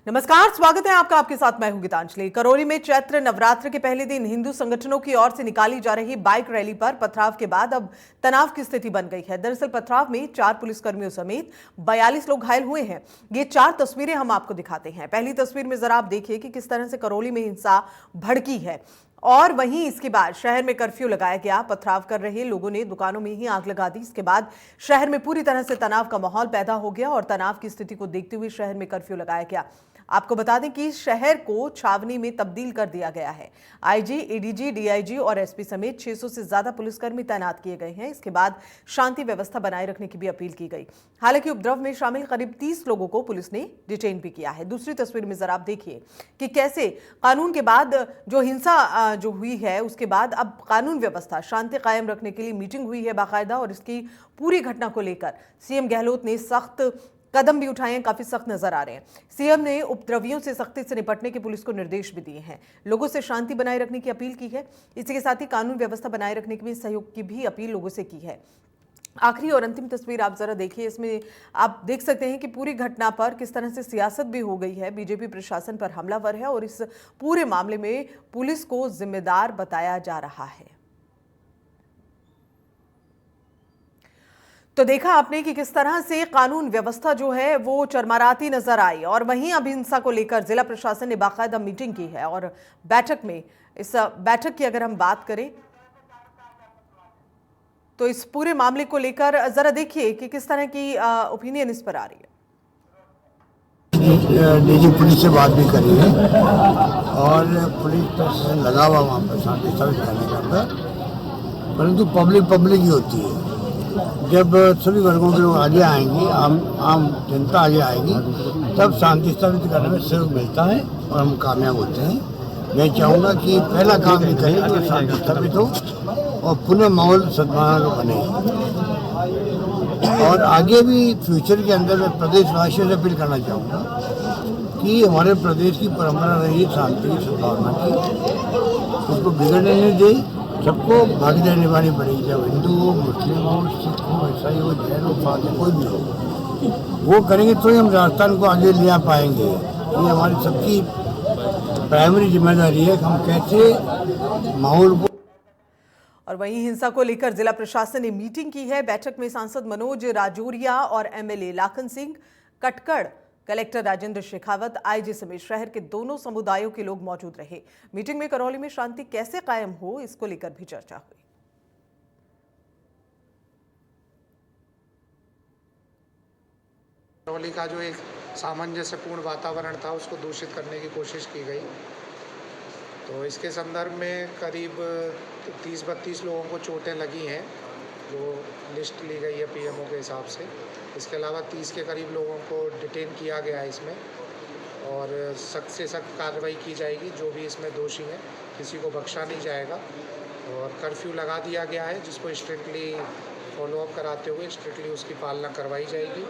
नमस्कार, स्वागत है आपका। आपके साथ मैं हूं गीतांजलि। करौली में चैत्र नवरात्र के पहले दिन हिंदू संगठनों की ओर से निकाली जा रही बाइक रैली पर पथराव के बाद अब तनाव की स्थिति बन गई है। दरअसल पथराव में 4 पुलिसकर्मियों समेत 42 लोग घायल हुए हैं। ये 4 तस्वीरें हम आपको दिखाते हैं। पहली तस्वीर में जरा आप देखिए कि किस तरह से करौली में हिंसा भड़की है और वहीं इसके बाद शहर में कर्फ्यू लगाया गया। पथराव कर रहे लोगों ने दुकानों में ही आग लगा दी। इसके बाद शहर में पूरी तरह से तनाव का माहौल पैदा हो गया और तनाव की स्थिति को देखते हुए शहर में कर्फ्यू लगाया गया। आपको बता दें कि शहर को छावनी में तब्दील कर दिया गया है। आईजी, एडीजी, डीआईजी और एसपी समेत 600 से ज्यादा पुलिसकर्मी तैनात किए गए हैं। इसके बाद शांति व्यवस्था बनाए रखने की भी अपील की गई। हालांकि उपद्रव में शामिल करीब 30 लोगों को पुलिस ने डिटेन भी किया है। दूसरी तस्वीर में जरा आप देखिए कि कैसे कानून के बाद जो हिंसा जो हुई है उसके बाद अब कानून व्यवस्था शांति कायम रखने के लिए मीटिंग हुई है बाकायदा और इसकी पूरी घटना को लेकर सीएम गहलोत ने सख्त कदम भी उठाए हैं। काफी सख्त नजर आ रहे हैं। सीएम ने उपद्रवियों से सख्ती से निपटने के पुलिस को निर्देश भी दिए हैं। लोगों से शांति बनाए रखने की अपील की है। इसी के साथ ही कानून व्यवस्था बनाए रखने के लिए सहयोग की भी अपील लोगों से की है। आखिरी और अंतिम तस्वीर आप जरा देखिए। इसमें आप देख सकते हैं कि पूरी घटना पर किस तरह से सियासत भी हो गई है। बीजेपी प्रशासन पर हमलावर है और इस पूरे मामले में पुलिस को जिम्मेदार बताया जा रहा है। तो देखा आपने कि किस तरह से कानून व्यवस्था जो है वो चरमराती नजर आई और वहीं अब हिंसा को लेकर जिला प्रशासन ने बाकायदा मीटिंग की है और बैठक में इस बैठक की अगर हम बात करें तो इस पूरे मामले को लेकर जरा देखिए कि किस तरह की ओपिनियन इस पर आ रही है। डीजी पुलिस से बात भी करी है और पुलिस प्रशासन लगा हुआ वहाँ पर शांति स्थापित करने का अंदर, परंतु पब्लिक ही होती है। जब सभी वर्गों के लोग आगे आएंगे, आम जनता आगे आएगी, तब शांति स्थापित करने में सहयोग मिलता है और हम कामयाब होते हैं। मैं चाहूँगा कि पहला काम भी करें कि शांति स्थापित हो और पुनः माहौल सद्भावना का बने। और आगे भी फ्यूचर के अंदर मैं प्रदेशवासियों से अपील करना चाहूँगा कि हमारे प्रदेश की परंपरा रही है शांति की, सद्भावना की, उसको बिगड़ने नहीं दे। सबको भागीदारी निभानी पड़ेगी, जब हिंदू हो, मुस्लिम हो, सिख हो, ईसाई हो, जैन हो, फादर कोई भी हो, वो करेंगे तो ही हम राजस्थान को आगे ले आ पाएंगे। ये हमारी सबकी प्राइमरी जिम्मेदारी है कि हम कैसे माहौल को। और वहीं हिंसा को लेकर जिला प्रशासन ने मीटिंग की है। बैठक में सांसद मनोज राजौरिया और MLA Lakhan Singh Katkad, collector Rajendra Shekhawat, IG समेत शहर के दोनों समुदायों के लोग मौजूद रहे। मीटिंग में करौली में शांति कैसे कायम हो इसको लेकर भी चर्चा हुई। करौली का जो एक सामंजस्यपूर्ण वातावरण था उसको दूषित करने की कोशिश की गई। तो इसके संदर्भ में करीब 30-32 लोगों को चोटें लगी हैं, जो लिस्ट ली गई है पीएमओ के हिसाब से। इसके अलावा 30 के करीब लोगों को डिटेन किया गया है इसमें और सख्त से सख्त कार्रवाई की जाएगी। जो भी इसमें दोषी है किसी को बख्शा नहीं जाएगा और कर्फ्यू लगा दिया गया है जिसको स्ट्रिक्टली फॉलोअप कराते हुए स्ट्रिक्टली उसकी पालना करवाई जाएगी।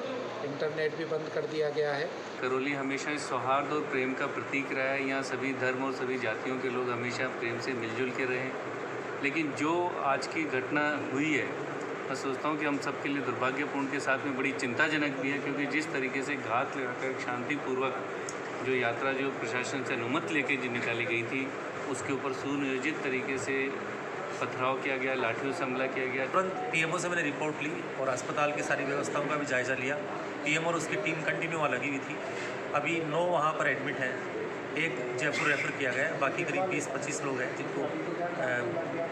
इंटरनेट भी बंद कर दिया गया है। करौली हमेशा इस सौहार्द और प्रेम का प्रतीक रहा है। यहाँ सभी धर्म और सभी जातियों के लोग हमेशा प्रेम से मिलजुल के रहे। लेकिन जो आज की घटना हुई है, मैं सोचता हूँ कि हम सबके लिए दुर्भाग्यपूर्ण के साथ में बड़ी चिंताजनक भी है, क्योंकि जिस तरीके से घात लगाकर शांतिपूर्वक जो यात्रा जो प्रशासन से अनुमति लेके जो निकाली गई थी, उसके ऊपर सुनियोजित तरीके से पथराव किया गया, लाठियों से हमला किया गया। तुरंत पीएमओ से मैंने रिपोर्ट ली और अस्पताल की सारी व्यवस्थाओं का भी जायज़ा लिया। पीएमओ और उसकी टीम कंटिन्यू वहाँ लगी हुई थी। अभी 9 वहाँ पर एडमिट हैं, एक जयपुर रेफर किया गया है, बाकी करीब 20-25 लोग हैं जिनको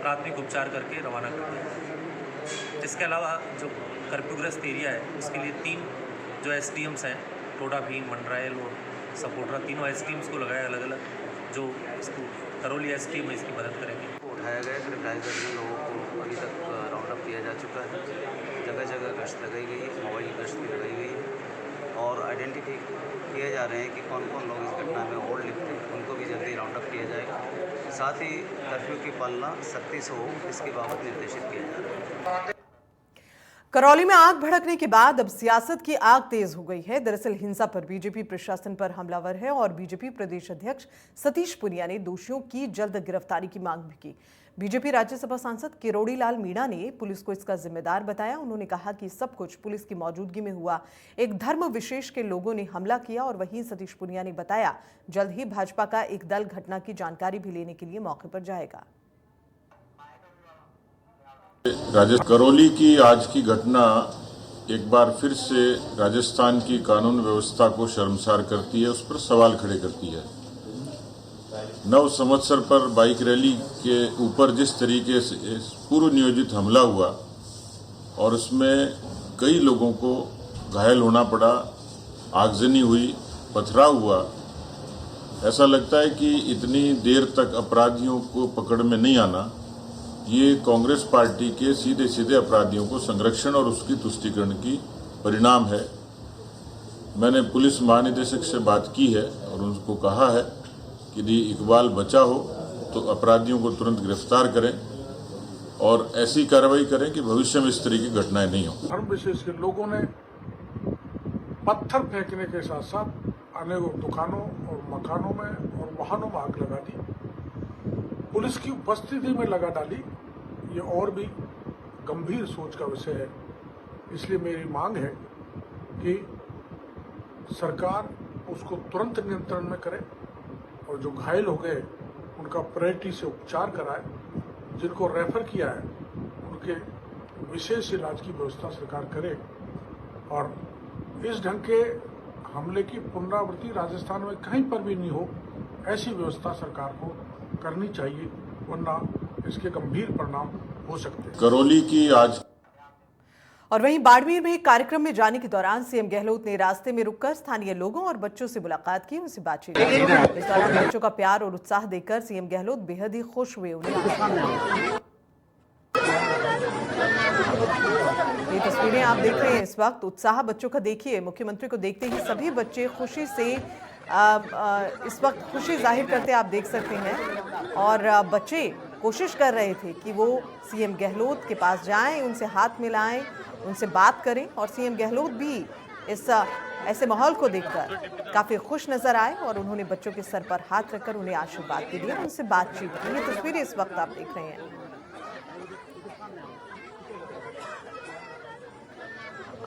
प्राथमिक उपचार करके रवाना कर दिया। इसके अलावा जो कर्फ्यूग्रस्त एरिया है उसके लिए 3 जो एसडीएम्स हैं, टोडा भीम, मंडरायल और सपोटरा, तीनों एसडीएम्स को लगाया अलग अलग, जो इसको करौली एसडीएम है इसकी मदद करेंगे। उठाया गया करीब 2.5 दर्जन लोगों को अभी तक राउंड अप किया जा चुका है। जगह जगह गश्त लगाई गई है, मोबाइल गश्त भी लगाई गई है और आइडेंटिटी किए जा रहे हैं कि कौन कौन लोग इस घटना में और लिप्त हैं, उनको भी जल्दी राउंड अप किया जाएगा। साथ ही कर्फ्यू की पालना सख्ती से हो इसकी बाबत निर्देशित किया जा रहा है। करौली में आग भड़कने के बाद अब सियासत की आग तेज हो गई है। दरअसल हिंसा पर बीजेपी प्रशासन पर हमलावर है और बीजेपी प्रदेश अध्यक्ष सतीश पुनिया ने दोषियों की जल्द गिरफ्तारी की मांग भी की। बीजेपी राज्यसभा सांसद किरोड़ी लाल मीणा ने पुलिस को इसका जिम्मेदार बताया। उन्होंने कहा कि सब कुछ पुलिस की मौजूदगी में हुआ। एक धर्म विशेष के लोगों ने हमला किया। और वहीं सतीश पुनिया ने बताया जल्द ही भाजपा का एक दल घटना की जानकारी भी लेने के लिए मौके पर जाएगा। करौली की आज की घटना एक बार फिर से राजस्थान की कानून व्यवस्था को शर्मसार करती है, उस पर सवाल खड़े करती है। नव संवत्सर पर बाइक रैली के ऊपर जिस तरीके से पूर्व नियोजित हमला हुआ और उसमें कई लोगों को घायल होना पड़ा, आगजनी हुई, पथराव हुआ, ऐसा लगता है कि इतनी देर तक अपराधियों को पकड़ में नहीं आना ये कांग्रेस पार्टी के सीधे सीधे अपराधियों को संरक्षण और उसकी तुष्टीकरण की परिणाम है। मैंने पुलिस महानिदेशक से बात की है और उनको कहा है कि यदि इकबाल बचा हो तो अपराधियों को तुरंत गिरफ्तार करें और ऐसी कार्रवाई करें कि भविष्य में इस तरह की घटनाएं नहीं हो। धर्म विशेष के लोगों ने पत्थर फेंकने के साथ साथ अनेकों दुकानों और मकानों में और वाहनों में आग लगा दी, पुलिस की उपस्थिति में लगा डाली। ये और भी गंभीर सोच का विषय है। इसलिए मेरी मांग है कि सरकार उसको तुरंत नियंत्रण में करे और जो घायल हो गए उनका प्रायोरिटी से उपचार कराए। जिनको रेफर किया है उनके विशेष इलाज की व्यवस्था सरकार करे और इस ढंग के हमले की पुनरावृत्ति राजस्थान में कहीं पर भी नहीं हो, ऐसी व्यवस्था सरकार को करनी चाहिए, वरना इसके गंभीर परिणाम हो सकते हैं। करौली की आज और वहीं बाड़मेर में एक कार्यक्रम में जाने के दौरान सीएम गहलोत ने रास्ते में रुककर स्थानीय लोगों और बच्चों से मुलाकात की, उनसे बातचीत की। इस दौरान बच्चों का प्यार और उत्साह देखकर सीएम गहलोत बेहद ही खुश हुए। ये तस्वीरें आप देख रहे हैं इस वक्त, उत्साह बच्चों का देखिए। मुख्यमंत्री को देखते ही सभी बच्चे खुशी से इस वक्त खुशी जाहिर करते आप देख सकते हैं। और बच्चे कोशिश कर रहे थे कि वो सीएम गहलोत के पास जाएं, उनसे हाथ मिलाएं, उनसे बात करें। और सीएम गहलोत भी इस ऐसे माहौल को देखकर काफी खुश नजर आए और उन्होंने बच्चों के सर पर हाथ रखकर उन्हें आशीर्वाद भी दिया, उनसे बातचीत की। ये तस्वीरें इस वक्त आप देख रहे हैं।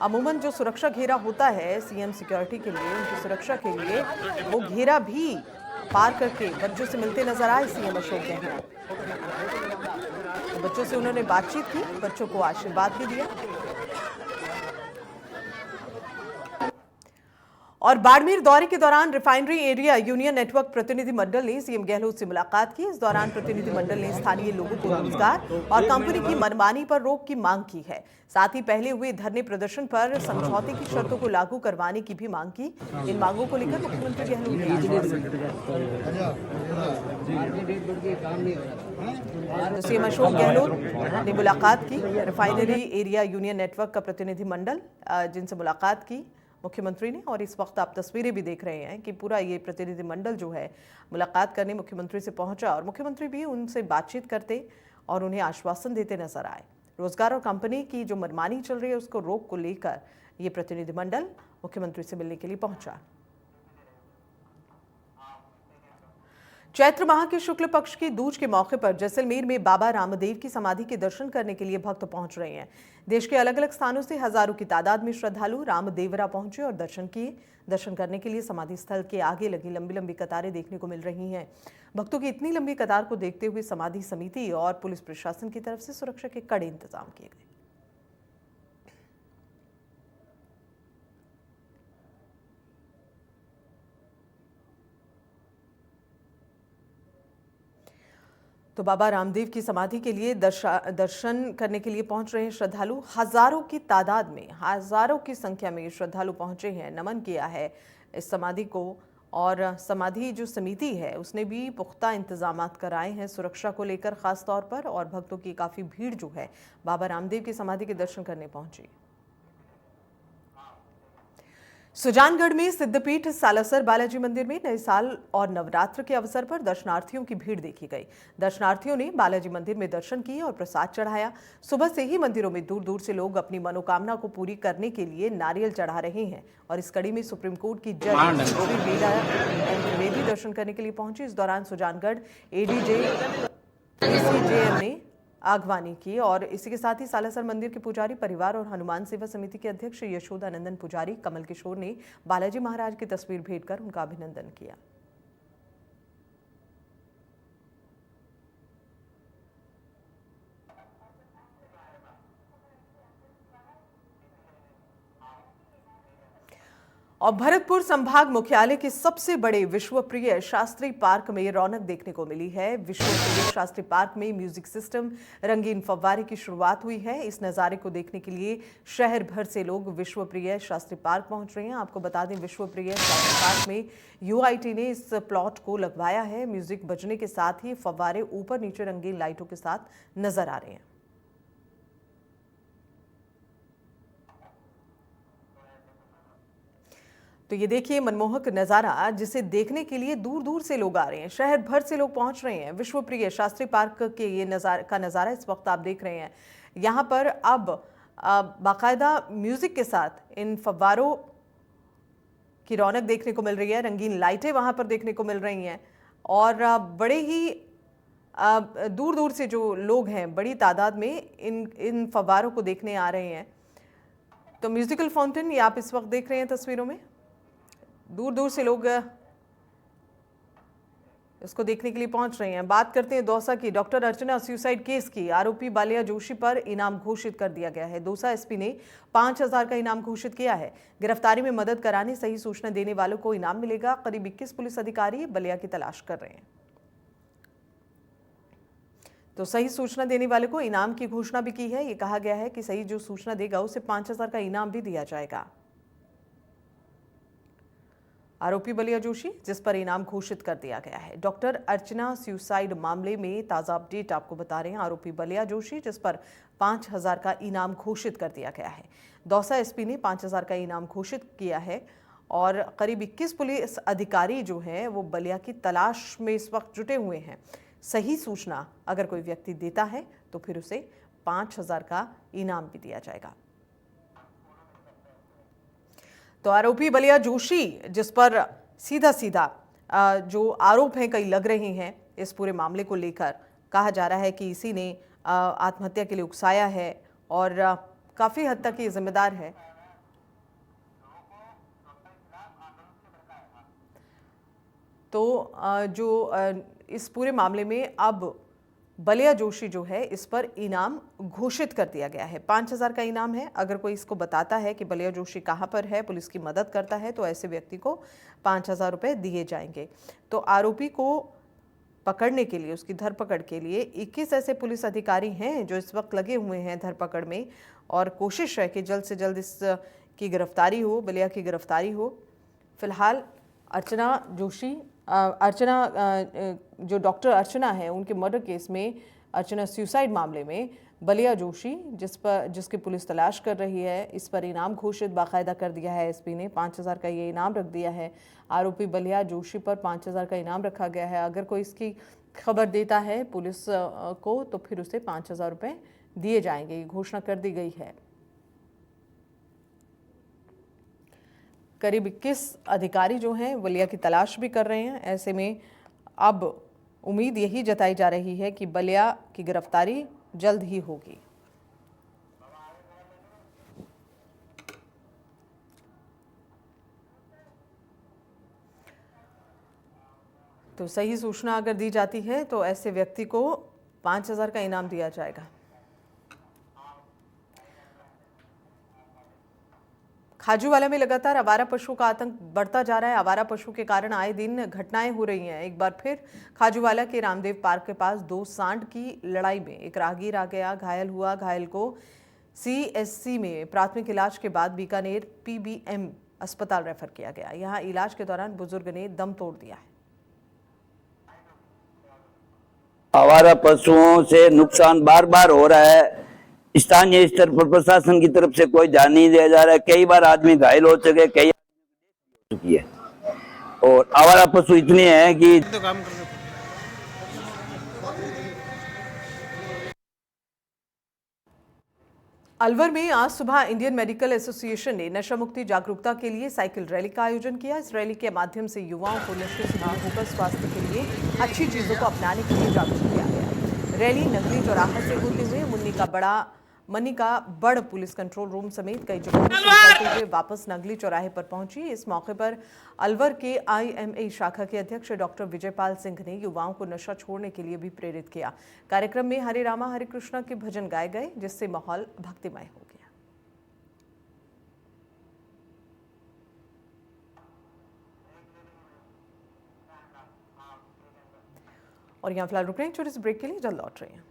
अमूमन जो सुरक्षा घेरा होता है सीएम सिक्योरिटी के लिए, उनकी सुरक्षा के लिए, वो घेरा भी पार करके बच्चों से मिलते नजर आए सीएम अशोक गहलोत। तो बच्चों से उन्होंने बातचीत की, बच्चों को आशीर्वाद भी दिया। और बाड़मेर दौरे के दौरान रिफाइनरी एरिया यूनियन नेटवर्क प्रतिनिधि मंडल ने सीएम गहलोत से मुलाकात की। इस दौरान प्रतिनिधि मंडल ने स्थानीय लोगों को रोजगार और कंपनी की मनमानी पर रोक की मांग की है। साथ ही पहले हुए धरने प्रदर्शन पर समझौते की शर्तों को लागू करवाने की भी मांग की। इन मांगों को लेकर मुख्यमंत्री गहलोत ने तो सीएम अशोक गहलोत ने मुलाकात की। रिफाइनरी एरिया यूनियन नेटवर्क का प्रतिनिधि मंडल जिनसे मुलाकात की मुख्यमंत्री ने। और इस वक्त आप तस्वीरें भी देख रहे हैं कि पूरा ये प्रतिनिधि मंडल जो है मुलाकात करने मुख्यमंत्री से पहुंचा और मुख्यमंत्री भी उनसे बातचीत करते और उन्हें आश्वासन देते नजर आए। रोजगार और कंपनी की जो मनमानी चल रही है उसको रोक को लेकर ये प्रतिनिधि मंडल मुख्यमंत्री से मिलने के लिए पहुंचा। चैत्र माह के शुक्ल पक्ष की दूज के मौके पर जैसलमेर में बाबा रामदेव की समाधि के दर्शन करने के लिए भक्त पहुंच रहे हैं। देश के अलग अलग स्थानों से हजारों की तादाद में श्रद्धालु रामदेवरा पहुंचे और दर्शन किए। दर्शन करने के लिए समाधि स्थल के आगे लगी लंबी लंबी कतारें देखने को मिल रही हैं। भक्तों की इतनी लंबी कतार को देखते हुए समाधि समिति और पुलिस प्रशासन की तरफ से सुरक्षा के कड़े इंतजाम किए गए। तो बाबा रामदेव की समाधि के लिए दर्शन करने के लिए पहुंच रहे हैं श्रद्धालु। हजारों की तादाद में, हजारों की संख्या में श्रद्धालु पहुंचे हैं, नमन किया है इस समाधि को। और समाधि जो समिति है उसने भी पुख्ता इंतजामात कराए हैं सुरक्षा को लेकर खास तौर पर। और भक्तों की काफ़ी भीड़ जो है बाबा रामदेव की समाधि के दर्शन करने पहुंची। सुजानगढ़ में सिद्धपीठ सालासर बालाजी मंदिर में नए साल और नवरात्र के अवसर पर दर्शनार्थियों की भीड़ देखी गई। दर्शनार्थियों ने बालाजी मंदिर में दर्शन किए और प्रसाद चढ़ाया। सुबह से ही मंदिरों में दूर दूर से लोग अपनी मनोकामना को पूरी करने के लिए नारियल चढ़ा रहे हैं। और इस कड़ी में सुप्रीम कोर्ट की जज श्री बेला द्विवेदी दर्शन करने के लिए पहुंची। इस दौरान सुजानगढ़ एडीजे सीजेएम ने आगवानी की और इसी के साथ ही सालासर मंदिर के पुजारी परिवार और हनुमान सेवा समिति के अध्यक्ष यशोदानंदन पुजारी कमल किशोर ने बालाजी महाराज की तस्वीर भेंट कर उनका अभिनंदन किया। और भरतपुर संभाग मुख्यालय के सबसे बड़े विश्वप्रिय शास्त्री पार्क में रौनक देखने को मिली है। विश्वप्रिय शास्त्री पार्क में म्यूजिक सिस्टम, रंगीन फव्वारे की शुरुआत हुई है। इस नज़ारे को देखने के लिए शहर भर से लोग विश्वप्रिय शास्त्री पार्क पहुंच रहे हैं। आपको बता दें, विश्वप्रिय शास्त्री पार्क में यूआईटी ने इस प्लॉट को लगवाया है। म्यूजिक बजने के साथ ही फव्वारे ऊपर नीचे रंगीन लाइटों के साथ नजर आ रहे हैं। तो ये देखिए मनमोहक नज़ारा, जिसे देखने के लिए दूर दूर से लोग आ रहे हैं, शहर भर से लोग पहुंच रहे हैं। विश्वप्रिय शास्त्री पार्क के ये नज़ारा इस वक्त आप देख रहे हैं। यहाँ पर अब बाकायदा म्यूज़िक के साथ इन फव्वारों की रौनक देखने को मिल रही है। रंगीन लाइटें वहाँ पर देखने को मिल रही हैं और बड़े ही दूर दूर से जो लोग हैं, बड़ी तादाद में इन फव्वारों को देखने आ रहे हैं। तो म्यूज़िकल फाउंटेन ये आप इस वक्त देख रहे हैं तस्वीरों में। दूर दूर से लोग इसको देखने के लिए पहुंच रहे हैं। बात करते हैं दौसा की। डॉक्टर अर्चना सुसाइड केस की आरोपी बालिया जोशी पर इनाम घोषित कर दिया गया है। दौसा एसपी ने 5000 का इनाम घोषित किया है। गिरफ्तारी में मदद कराने सही सूचना देने वालों को इनाम मिलेगा। करीब 21 पुलिस अधिकारी बालिया की तलाश कर रहे हैं। तो सही सूचना देने वाले को इनाम की घोषणा भी की है। ये कहा गया है कि सही जो सूचना देगा उसे 5000 का इनाम भी दिया जाएगा। आरोपी बालिया जोशी, जिस पर इनाम घोषित कर दिया गया है। डॉक्टर अर्चना सुसाइड मामले में ताज़ा अपडेट आपको बता रहे हैं। आरोपी बालिया जोशी, जिस पर 5000 का इनाम घोषित कर दिया गया है। दौसा एसपी ने 5000 का इनाम घोषित किया है और करीब 21 पुलिस अधिकारी जो हैं वो बालिया की तलाश में इस वक्त जुटे हुए हैं। सही सूचना अगर कोई व्यक्ति देता है तो फिर उसे 5000 का इनाम भी दिया जाएगा। तो आरोपी बालिया जोशी, जिस पर सीधा सीधा जो आरोप हैं कई लग रहे हैं इस पूरे मामले को लेकर, कहा जा रहा है कि इसी ने आत्महत्या के लिए उकसाया है और काफ़ी हद तक ये जिम्मेदार है। तो जो इस पूरे मामले में अब बालिया जोशी जो है, इस पर इनाम घोषित कर दिया गया है। 5000 का इनाम है। अगर कोई इसको बताता है कि बालिया जोशी कहाँ पर है, पुलिस की मदद करता है, तो ऐसे व्यक्ति को 5000 रुपये दिए जाएंगे। तो आरोपी को पकड़ने के लिए, उसकी धरपकड़ के लिए 21 ऐसे पुलिस अधिकारी हैं जो इस वक्त लगे हुए हैं धरपकड़ में और कोशिश है कि जल्द से जल्द इसकी गिरफ्तारी हो, बालिया की गिरफ्तारी हो। फिलहाल जो डॉक्टर अर्चना है, उनके मर्डर केस में, अर्चना सुसाइड मामले में बालिया जोशी, जिसकी पुलिस तलाश कर रही है, इस पर इनाम घोषित बाकायदा कर दिया है एसपी ने। 5000 का ये इनाम रख दिया है। आरोपी बालिया जोशी पर 5000 का इनाम रखा गया है। अगर कोई इसकी खबर देता है पुलिस को तो फिर उसे 5000 रुपये दिए जाएंगे। ये घोषणा कर दी गई है। करीब 21 अधिकारी जो हैं बालिया की तलाश भी कर रहे हैं। ऐसे में अब उम्मीद यही जताई जा रही है कि बालिया की गिरफ्तारी जल्द ही होगी। तो सही सूचना अगर दी जाती है तो ऐसे व्यक्ति को 5000 का इनाम दिया जाएगा। खाजूवाला में लगातार आवारा पशुओं का आतंक बढ़ता जा रहा है। आवारा पशु के कारण आए दिन घटनाएं हो रही हैं। एक बार फिर खाजूवाला के रामदेव पार्क के पास 2 सांड की लड़ाई में एक राहगीर आ गया, घायल हुआ। घायल को सीएससी में प्राथमिक इलाज के बाद बीकानेर पीबीएम अस्पताल रेफर किया गया। यहां इलाज के दौरान बुजुर्ग ने दम तोड़ दिया है। आवारा पशुओं से नुकसान बार बार हो रहा है। स्थानीय स्तर पर प्रशासन की तरफ से कोई ध्यान नहीं दिया जा रहा है। कई बार आदमी घायल हो चुके, कई हो चुकी है और आवारा पशु इतने हैं कि अलवर में आज सुबह इंडियन मेडिकल एसोसिएशन ने नशा मुक्ति जागरूकता के लिए साइकिल रैली का आयोजन किया। इस रैली के माध्यम से युवाओं को नशे से दूर होकर स्वास्थ्य के लिए अच्छी चीजों को अपनाने के लिए जागरूक किया गया। रैली नगली चौराहा से होते हुए मन्नी का बड़ पुलिस कंट्रोल रूम समेत कई जगहों से निकलते हुए वापस नगली चौराहे पर पहुंची। इस मौके पर अलवर के IMA शाखा के अध्यक्ष डॉक्टर विजयपाल सिंह ने युवाओं को नशा छोड़ने के लिए भी प्रेरित किया। कार्यक्रम में हरे रामा हरे कृष्णा के भजन गाए गए, जिससे माहौल भक्तिमय हो गया। और यहाँ फिलहाल रुक रहे हैं छोटे से ब्रेक के लिए, जल्द लौट रहे हैं।